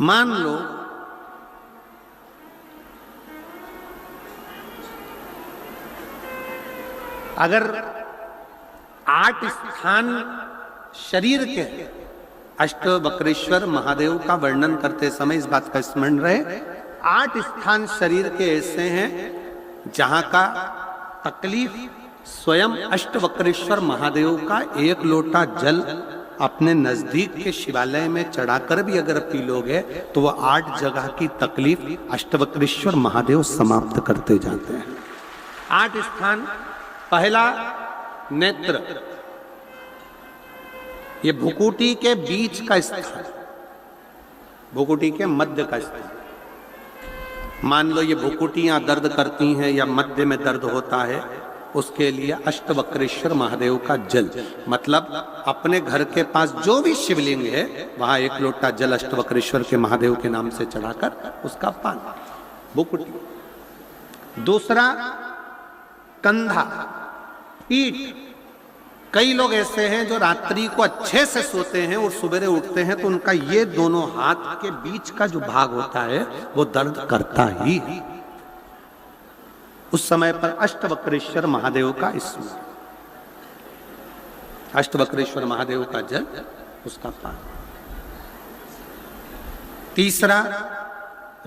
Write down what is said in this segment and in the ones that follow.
मान लो अगर 8 स्थान शरीर के अष्टवक्रेश्वर महादेव का वर्णन करते समय इस बात का स्मरण रहे, 8 स्थान शरीर के ऐसे हैं जहां का तकलीफ स्वयं अष्टवक्रेश्वर महादेव का एक लोटा जल अपने नजदीक के शिवालय में चढ़ाकर भी अगर पी लोगे तो वह 8 जगह की तकलीफ अष्टवक्रेश्वर महादेव समाप्त करते जाते हैं। 8 स्थान। पहला नेत्र, ये भुकुटी के बीच का स्थान, भुकुटी के मध्य का स्थान। मान लो ये भुकुटियां दर्द करती हैं या मध्य में दर्द होता है, उसके लिए अष्टवक्रेश्वर महादेव का जल, मतलब अपने घर के पास जो भी शिवलिंग है वहां एक लोटा जल अष्टवक्रेश्वर के महादेव के नाम से चढ़ाकर उसका पान, भुकुटी। दूसरा कंधा, पीठ। कई लोग ऐसे हैं जो रात्रि को अच्छे से सोते हैं और सवेरे उठते हैं तो उनका ये दोनों हाथ के बीच का जो भाग होता है वो दर्द करता ही है। उस समय पर अष्टवक्रेश्वर महादेव का स्मरण, अष्टवक्रेश्वर महादेव का जल, उसका पान। तीसरा,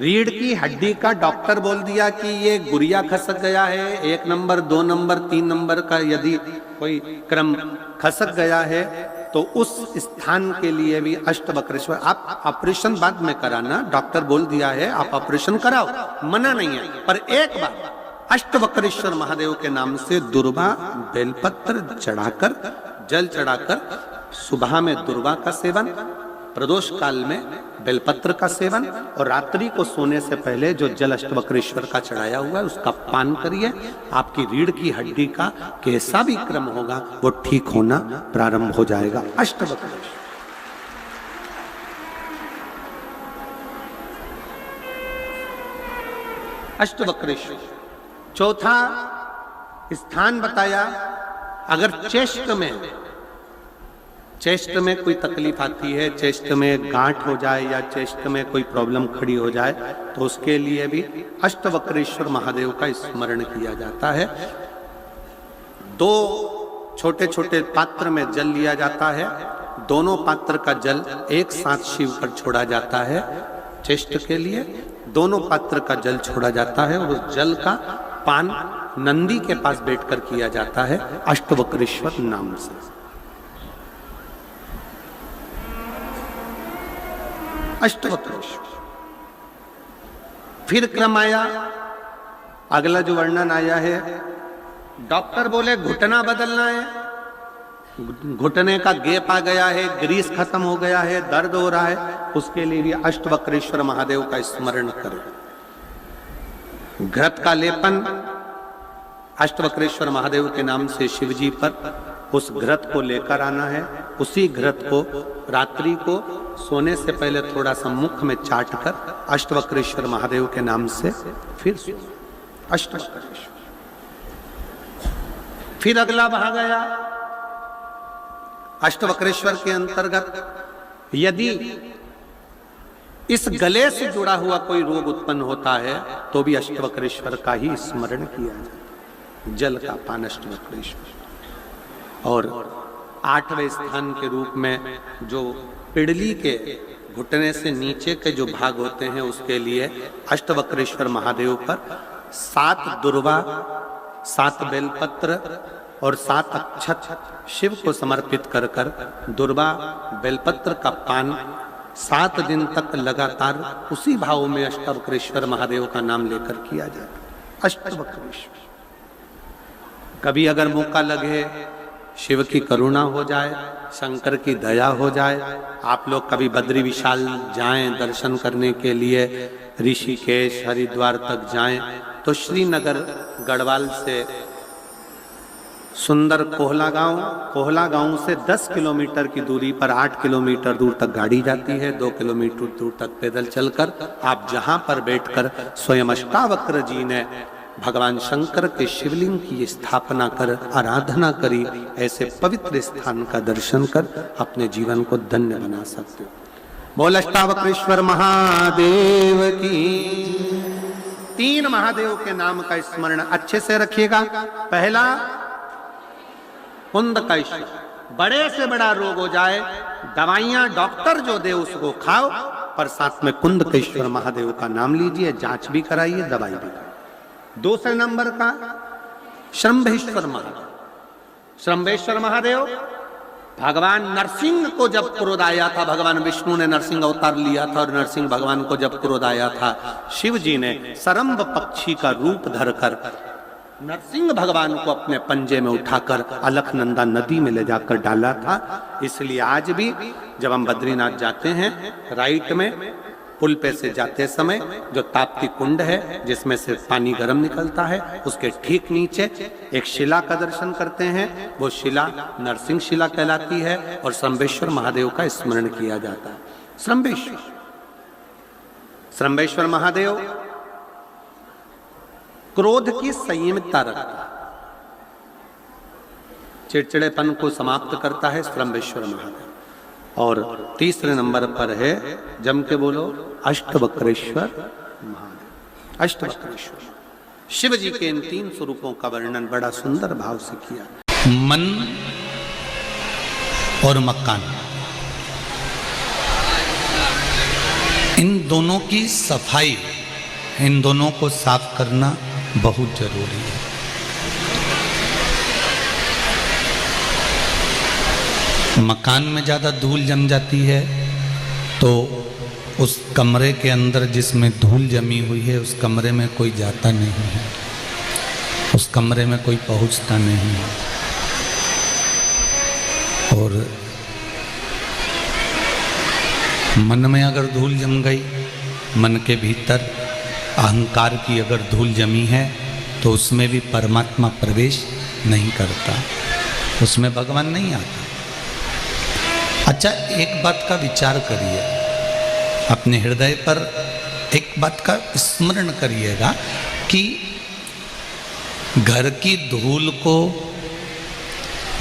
रीढ़ की हड्डी का डॉक्टर बोल दिया कि ये गुरिया खसक गया है, 1 नंबर 2 नंबर 3 नंबर का यदि कोई क्रम खसक गया है तो उस स्थान के लिए भी अष्टवक्रेश्वर। आप ऑपरेशन बाद में कराना, डॉक्टर बोल दिया है आप ऑपरेशन कराओ, मना नहीं है, पर एक बार अष्टवक्रेश्वर महादेव के नाम से दुर्वा बेलपत्र चढ़ाकर, जल चढ़ाकर, सुबह में दुर्वा का सेवन, प्रदोष काल में बेलपत्र का सेवन और रात्रि को सोने से पहले जो जल अष्टवक्रेश्वर का चढ़ाया हुआ है उसका पान करिए। आपकी रीढ़ की हड्डी का कैसा भी क्रम होगा वो ठीक होना प्रारंभ हो जाएगा। अष्टवक्रेश्वर। अष्टवक्रेश्वर। चौथा स्थान बताया, अगर चेस्ट में कोई तकलीफ आती है, चेस्ट में गांठ हो जाए या चेस्ट में कोई प्रॉब्लम खड़ी हो जाए तो उसके लिए भी अष्टवक्रेश्वर महादेव का स्मरण किया जाता है। 2 छोटे छोटे पात्र में जल लिया जाता है, दोनों पात्र का जल एक साथ शिव पर छोड़ा जाता है। चेस्ट के लिए दोनों पात्र का जल छोड़ा जाता है और उस जल का पान नंदी के पास बैठकर किया जाता है अष्टवक्रेश्वर नाम से। अष्टवक्रेश्वर। फिर क्रम आया, अगला जो वर्णन आया है, डॉक्टर बोले घुटना बदलना है, घुटने का गैप आ गया है, ग्रीस खत्म हो गया है, दर्द हो रहा है, उसके लिए भी अष्टवक्रेश्वर महादेव का स्मरण करें। घृत का लेपन अष्टवक्रेश्वर महादेव के नाम से शिवजी पर उस घृत को लेकर आना है। उसी घृत को रात्रि को सोने से पहले थोड़ा सा मुख में चाट कर अष्टवक्रेश्वर महादेव के नाम से फिर अष्टवक्रेश्वर। फिर अगला भाग आया अष्टवक्रेश्वर के अंतर्गत, यदि इस गले से जुड़ा हुआ कोई रोग उत्पन्न होता है तो भी अष्टवक्रेश्वर का ही स्मरण किया जाए, जल का पान अष्टवक्रेश्वर। और 8वें स्थान के रूप में जो पिड़ली के घुटने से नीचे के जो भाग होते हैं उसके लिए अष्टवक्रेश्वर महादेव पर 7 दुर्वा, 7 बेलपत्र और 7 अक्षत शिव को समर्पित कर कर दुर्वा बेलपत्र का पान 7 दिन तक लगातार उसी भाव में अष्टवक्रेश्वर महादेव का नाम लेकर किया जाए। अष्टवक्रेश्वर। कभी अगर मौका लगे, शिव की करुणा हो जाए, शंकर की दया हो जाए, आप लोग कभी बद्री विशाल जाएं दर्शन करने के लिए, ऋषिकेश हरिद्वार तक जाएं तो श्रीनगर गढ़वाल से सुंदर कोहला गांव से 10 किलोमीटर की दूरी पर 8 किलोमीटर दूर तक गाड़ी जाती है, 2 किलोमीटर दूर तक पैदल चलकर आप जहां पर बैठकर स्वयं अष्टावक्र जी ने भगवान शंकर के शिवलिंग की स्थापना कर आराधना करी, ऐसे पवित्र स्थान का दर्शन कर अपने जीवन को धन्य बना सकते हो। बोल अष्टावक्रेश्वर महादेव की। 3 महादेव के नाम का स्मरण अच्छे से रखिएगा। पहला कुंदकेश्वर, बड़े से बड़ा रोग हो जाए, दवाइयां डॉक्टर जो दे उसको खाओ, पर साथ में कुंदकेश्वर महादेव का नाम लीजिए, जांच भी कराइए, दवाई भी कराइए। दूसरे नंबर का श्रंभेश्वर महादेव। श्रंभेश्वर महादेव भगवान नरसिंह को जब क्रोध आया था, भगवान विष्णु ने नरसिंह अवतार लिया था, और नरसिंह भगवान को जब क्रोध आया था, शिव जी ने सरम्ब पक्षी का रूप धरकर नरसिंह भगवान को अपने पंजे में उठाकर अलकनंदा नदी में ले जाकर डाला था। इसलिए आज भी जब हम बद्रीनाथ जाते हैं, राइट में पुल पे से जाते समय जो ताप्ती कुंड है जिसमें से पानी गर्म निकलता है, उसके ठीक नीचे एक शिला का दर्शन करते हैं। वो शिला नरसिंह शिला कहलाती है और श्रंभेश्वर महादेव का स्मरण किया जाता है। श्रंभेश्वर महादेव क्रोध की संयमितता रखता है, चिड़चिड़ेपन को समाप्त करता है श्रंभेश्वर महादेव। और तीसरे नंबर पर है, जम के बोलो, अष्टवक्रेश्वर महादेव। अष्टवक्रेश्वर शिव जी के इन 3 स्वरूपों का वर्णन बड़ा सुंदर भाव से किया। मन और मकान, इन दोनों की सफाई, इन दोनों को साफ करना बहुत जरूरी है। मकान में ज़्यादा धूल जम जाती है तो उस कमरे के अंदर जिसमें धूल जमी हुई है, उस कमरे में कोई जाता नहीं है, उस कमरे में कोई पहुंचता नहीं है। और मन में अगर धूल जम गई, मन के भीतर अहंकार की अगर धूल जमी है, तो उसमें भी परमात्मा प्रवेश नहीं करता, उसमें भगवान नहीं आता। अच्छा, एक बात का विचार करिए, अपने हृदय पर एक बात का स्मरण करिएगा कि घर की धूल को,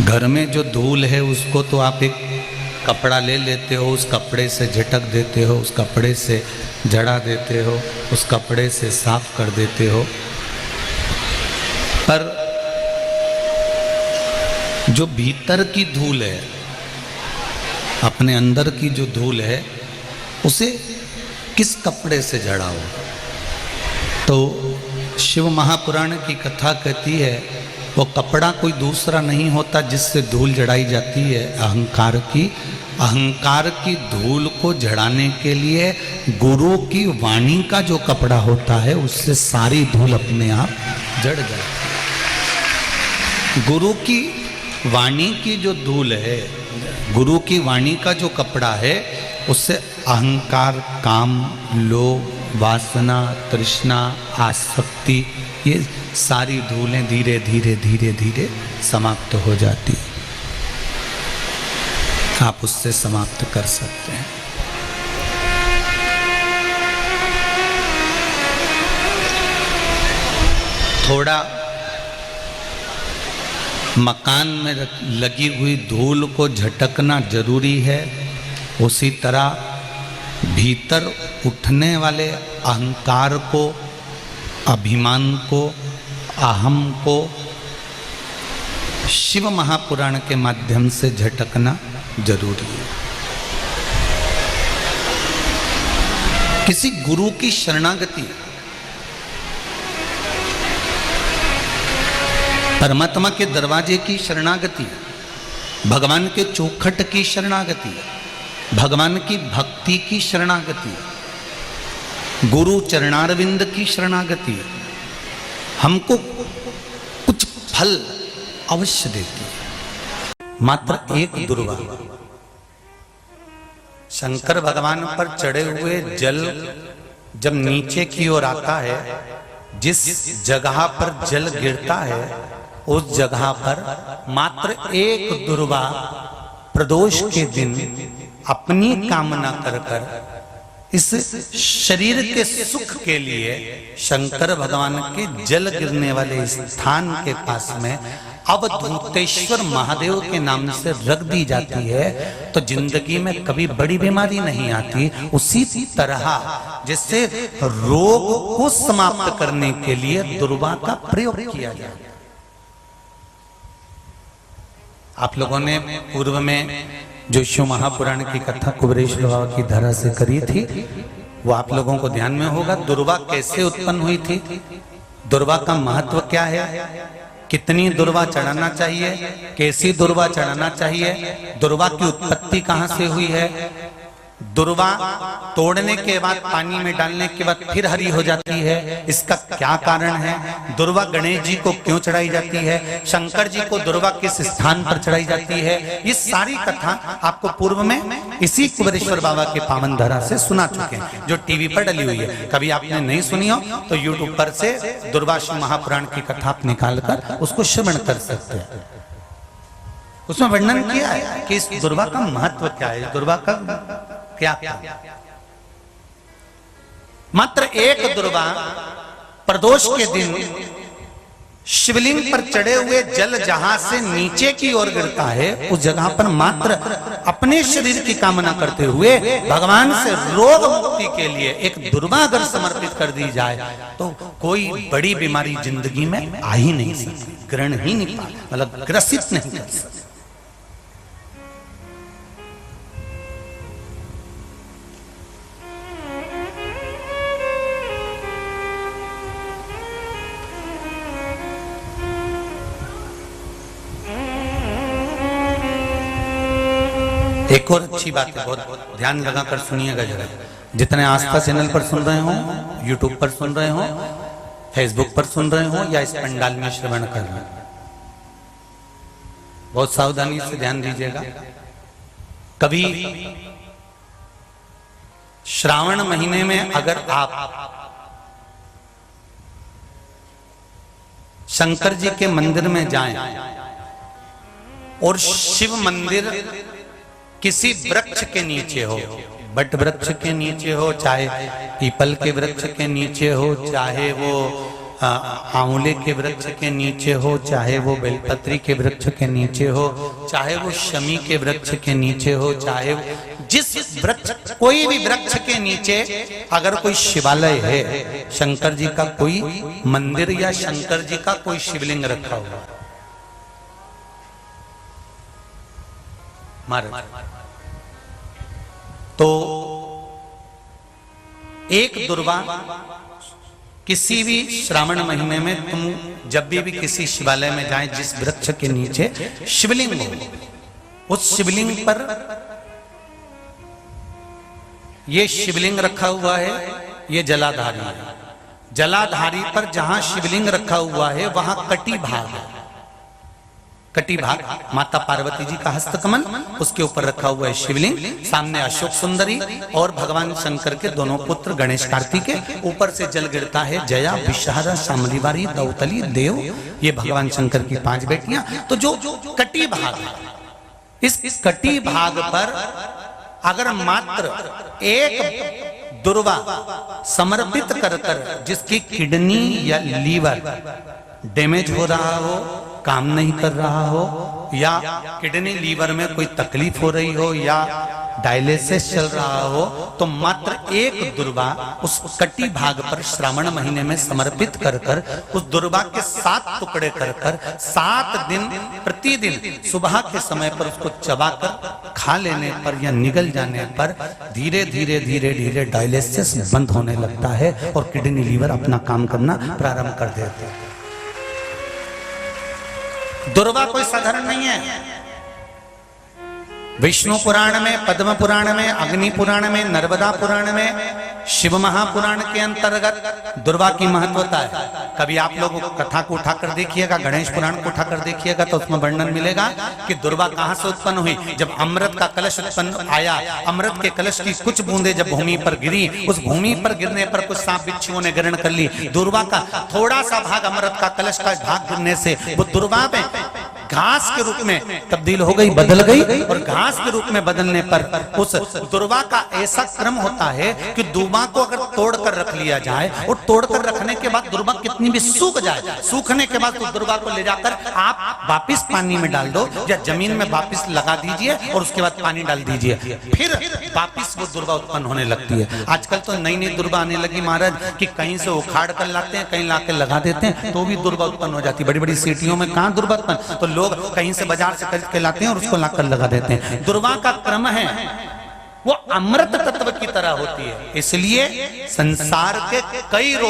घर में जो धूल है उसको तो आप एक कपड़ा ले लेते हो, उस कपड़े से झटक देते हो, उस कपड़े से जड़ा देते हो, उस कपड़े से साफ कर देते हो, पर जो भीतर की धूल है, अपने अंदर की जो धूल है, उसे किस कपड़े से जड़ाओ? तो शिव महापुराण की कथा कहती है, वो कपड़ा कोई दूसरा नहीं होता जिससे धूल जड़ाई जाती है, अहंकार की। अहंकार की धूल को जड़ाने के लिए गुरु की वाणी का जो कपड़ा होता है, उससे सारी धूल अपने आप जड़ जाती है। गुरु की वाणी की जो धूल है, गुरु की वाणी का जो कपड़ा है, उससे अहंकार, काम, लोभ, वासना, तृष्णा, आसक्ति, ये सारी धूलें धीरे धीरे धीरे धीरे समाप्त हो जाती है। आप उससे समाप्त कर सकते हैं। थोड़ा मकान में लगी हुई धूल को झटकना जरूरी है, उसी तरह भीतर उठने वाले अहंकार को, अभिमान को, अहम को शिव महापुराण के माध्यम से झटकना जरूरी है। किसी गुरु की शरणागति, परमात्मा के दरवाजे की शरणागति, भगवान के चौखट की शरणागति, भगवान की भक्ति की शरणागति, गुरु चरणारविंद की शरणागति हमको कुछ फल अवश्य देती है। मात्र एक दुर्वा, शंकर भगवान पर चढ़े हुए जल जब नीचे की ओर आता है, जिस जगह पर जल गिरता है, उस जगह पर मात्र एक दुर्वा प्रदोष के दिन अपनी कामना कर कर इस शरीर के सुख के लिए शंकर भगवान के जल गिरने वाले स्थान के पास में अवधूतेश्वर महादेव के नाम से रख दी जाती है तो जिंदगी में कभी बड़ी बीमारी नहीं आती। उसी तरह जिससे रोग को समाप्त करने के लिए दुर्वा का प्रयोग किया जाए। आप लोगों ने पूर्व में जो शिव महापुराण की कथा कुबेरेश्वर बाबा की धरा से करी थी वो आप लोगों को ध्यान में होगा। दुर्वा कैसे उत्पन्न हुई थी, दुर्वा का महत्व क्या है, कितनी दुर्वा चढ़ाना चाहिए, कैसी दुर्वा चढ़ाना चाहिए, दुर्वा की उत्पत्ति कहां से हुई है, दुर्वा तोड़ने के बाद पानी में डालने के बाद फिर हरी हो जाती है, इसका क्या कारण है, दुर्वा गणेश जी को क्यों चढ़ाई जाती है, शंकर जी को दुर्वा किस स्थान पर चढ़ाई जाती है, ये सारी कथा आपको पूर्व में इसी कुबेरेश्वर बाबा के पावन धरा से सुना चुके हैं जो टीवी पर डली हुई है। कभी आपने नहीं सुनी हो तो यूट्यूब पर से दुर्वाशिव महापुराण की कथा आप निकालकर उसको श्रवण कर सकते हैं। उसमें वर्णन किया है कि इस दुर्वा का महत्व क्या है, दुर्वा का क्या क्या। मात्र एक दुर्वा प्रदोष के दिन शिवलिंग पर चढ़े हुए जल जहां से नीचे की ओर गिरता है उस जगह पर मात्र अपने शरीर की कामना करते हुए भगवान से रोग मुक्ति के लिए एक दुर्वा अगर समर्पित कर दी जाए तो कोई बड़ी बीमारी जिंदगी में आ ही नहीं सकती, ग्रहण ही नहीं पा, मतलब ग्रसित नहीं कर सकती। एक और अच्छी बात है, बहुत ध्यान लगाकर सुनिएगा जरा। जितने आस्था चैनल पर सुन रहे हो, यूट्यूब पर सुन रहे हो, फेसबुक पर सुन रहे हो या इस पंडाल में श्रवण कर रहे हो, बहुत सावधानी से ध्यान दीजिएगा। कभी श्रावण महीने में अगर आप शंकर जी के मंदिर में जाएं और शिव मंदिर किसी वृक्ष के नीचे हो, बट वृक्ष के नीचे हो, चाहे पीपल के वृक्ष के नीचे हो, चाहे वो आंवले के वृक्ष के नीचे हो, चाहे वो बेलपत्री के वृक्ष के नीचे हो, चाहे वो शमी के वृक्ष के नीचे हो, चाहे जिस वृक्ष, कोई भी वृक्ष के नीचे अगर कोई शिवालय है, शंकर जी का कोई मंदिर या शंकर जी का कोई शिवलिंग रखा हुआ तो एक दुर्वा किसी भी श्रावण महीने में तुम जब भी किसी शिवालय में जाएं, जिस वृक्ष के नीचे शिवलिंग हो, उस शिवलिंग पर ये शिवलिंग रखा हुआ है, ये जलाधारी है। जलाधारी पर जहां शिवलिंग रखा हुआ है वहां कटी भाग है, कटी भाग माता पार्वती जी का हस्तकमल, उसके ऊपर रखा हुआ है शिवलिंग, सामने अशोक सुंदरी और भगवान शंकर के दोनों पुत्र गणेश कार्तिकेय, ऊपर से जल गिरता है जया विषहारा शामलीवारी दौतली देव, ये भगवान शंकर की 5 बेटियां। तो जो कटी भाग है, इस कटी भाग पर अगर मात्र एक दुर्वा समर्पित कर जिसकी किडनी या लीवर डैमेज हो रहा हो, काम नहीं कर रहा हो, या किडनी लीवर में कोई तकलीफ हो रही हो, या डायलिसिस चल रहा हो, तो मात्र एक दुर्वा उस कटी भाग पर श्रावण महीने में समर्पित कर उस दुर्वा के 7 टुकड़े कर 7 दिन प्रतिदिन सुबह के समय पर उसको चबाकर खा लेने पर या निगल जाने पर धीरे धीरे धीरे धीरे डायलिसिस बंद होने लगता है और किडनी लीवर अपना काम करना प्रारंभ कर देते हैं। दुर्वा कोई साधारण नहीं है। विष्णु पुराण में, पद्म पुराण में, अग्नि पुराण में, नर्मदा पुराण में, शिव महापुराण के अंतर्गत दुर्वा की महत्वता है। कभी आप लोग कथा को उठाकर देखिएगा, गणेश पुराण को उठाकर देखिएगा तो उसमें वर्णन मिलेगा कि दुर्वा कहां से उत्पन्न हुई। जब अमृत का कलश उत्पन्न आया, अमृत के कलश की कुछ बूंदें जब भूमि पर गिरी, उस भूमि पर गिरने पर कुछ सांप बिच्छुओं ने ग्रहण कर ली। दुर्वा का थोड़ा सा भाग, अमृत का कलश का भाग गिरने से वो दुर्वा में घास के रूप में तब्दील हो गई, बदल गई। और घास के रूप में बदलने पर उस दुर्वा का ऐसा क्रम होता है कि दुर्वा को अगर तोड़कर रख लिया जाए और तोड़कर रखने के बाद दुर्वा कितनी भी सूख जाए, सूखने के बाद उस दुर्वा को ले जाकर आप वापिस पानी में डाल दो या जमीन में वापिस लगा दीजिए और उसके बाद पानी डाल दीजिए, फिर वापिस वो दुर्वा उत्पन्न होने लगती है। आजकल तो नई नई दुर्वा आने लगी महाराज कि कहीं से उखाड़ कर लाते हैं, कहीं लाके लगा देते हैं तो भी दुर्वा उत्पन्न हो जाती है। बड़ी बड़ी सिटियों में कहां दुर्वा उत्पन्न, तो लोग कहीं से बाजार से खरीद के लाते हैं और उसको लाकर लगा देते हैं। दुर्वा का क्रम है वो अमृत तत्व की तरह होती है, इसलिए संसार के कई रोग